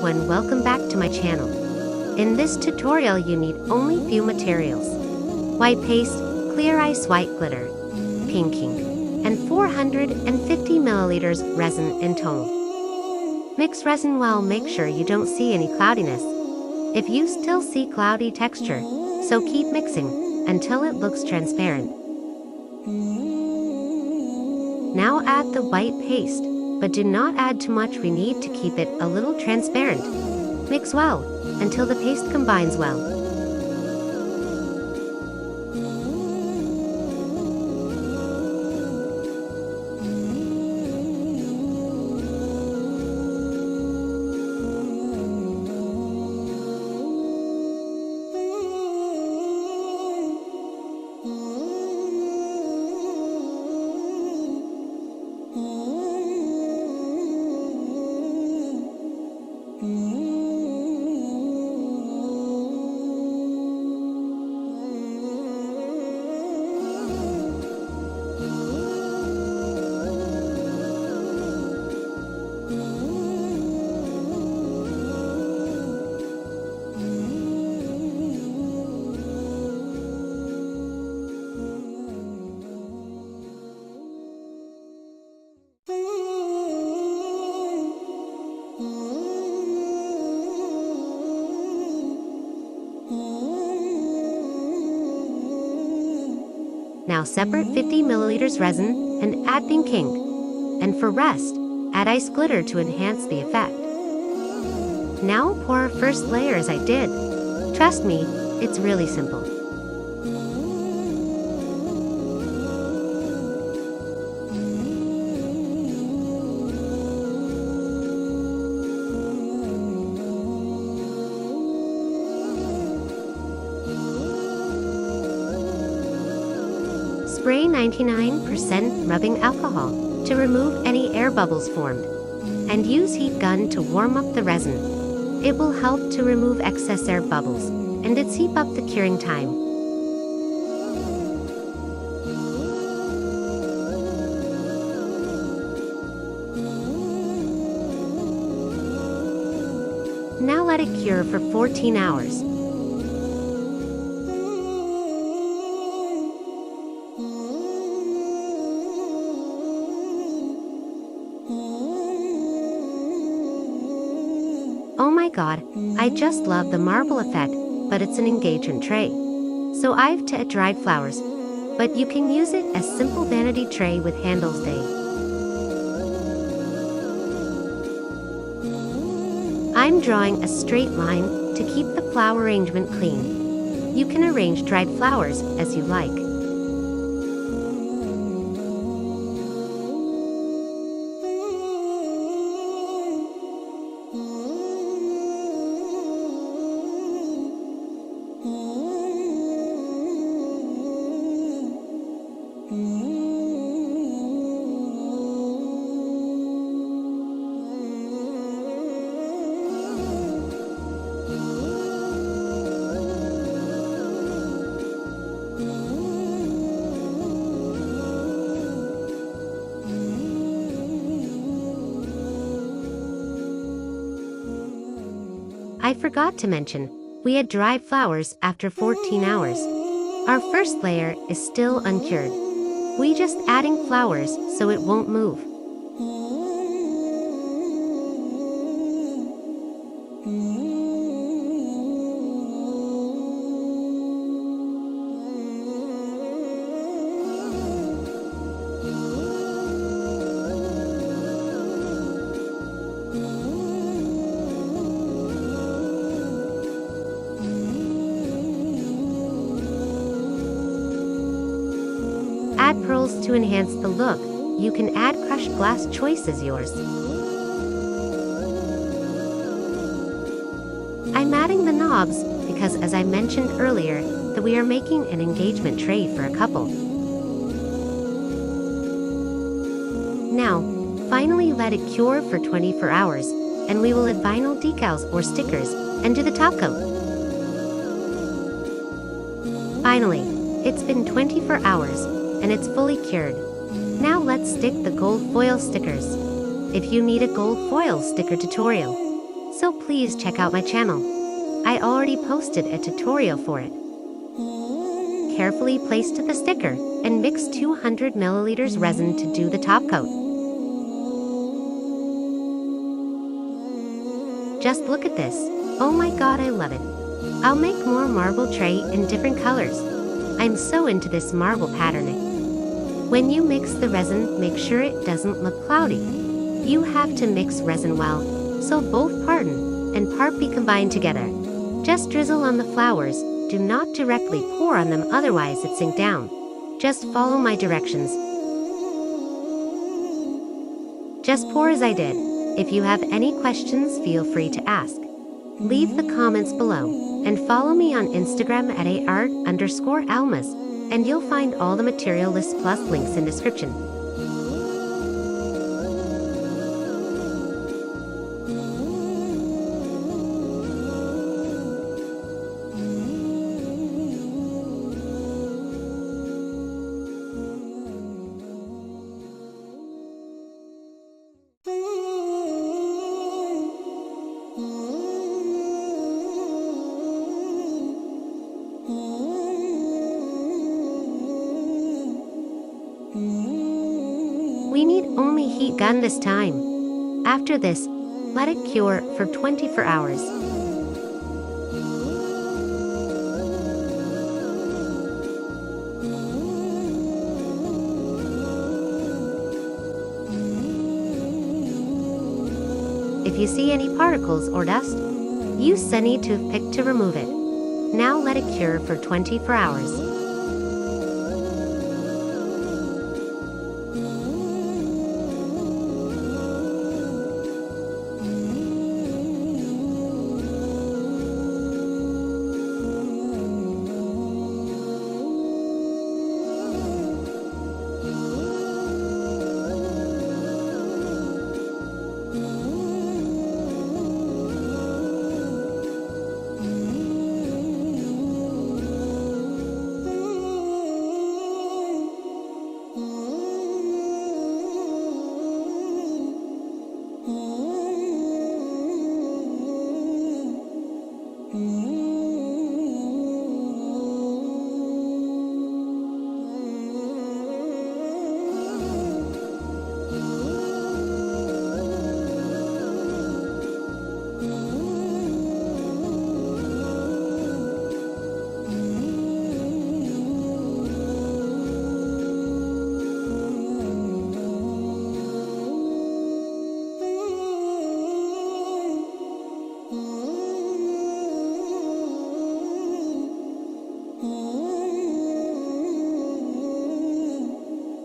everyone, welcome back to my channel. In this tutorial you need only few materials: white paste, clear ice white glitter, pink ink, and 450 milliliters resin in total. Mix resin well, make sure you don't see any cloudiness. If you still see cloudy texture, so keep mixing until it looks transparent. Now add the white paste, but do not add too much, we need to keep it a little transparent. Mix well until the paste combines well. Now separate 50 milliliters resin and add pink ink. And for rest, add ice glitter to enhance the effect. Now pour first layer as I did. Trust me, it's really simple. Spray 99% rubbing alcohol to remove any air bubbles formed, and use heat gun to warm up the resin. It will help to remove excess air bubbles, and it speeds up the curing time. Now let it cure for 14 hours. Oh my god, I just love the marble effect, but it's an engagement tray. So I've dried flowers, but you can use it as simple vanity tray with handles day. I'm drawing a straight line to keep the flower arrangement clean. You can arrange dried flowers as you like. I forgot to mention, we had dried flowers after 14 hours. Our first layer is still uncured. We just adding flowers so it won't move. Add pearls to enhance the look. You can add crushed glass, choice is yours. I'm adding the knobs because, as I mentioned earlier, that we are making an engagement tray for a couple. Now, finally let it cure for 24 hours, and we will add vinyl decals or stickers and do the top coat. Finally, it's been 24 hours, and it's fully cured. Now let's stick the gold foil stickers. If you need a gold foil sticker tutorial, So please check out my channel. I already posted a tutorial for it. Carefully place the sticker and mix 200 milliliters resin to do the top coat. Just look at this. Oh my god, I love it. I'll make more marble tray in different colors. I'm so into this marble patterning. When you mix the resin, make sure it doesn't look cloudy. You have to mix resin well, so both part and part be combined together. Just drizzle on the flowers. Do not directly pour on them, otherwise it sink down. Just follow my directions. Just pour as I did. If you have any questions, feel free to ask. Leave the comments below, and follow me on Instagram at @art_almas, and you'll find all the material lists plus links in description. We need only heat gun this time. After this, let it cure for 24 hours. If you see any particles or dust, use any toothpick to remove it. Now let it cure for 24 hours.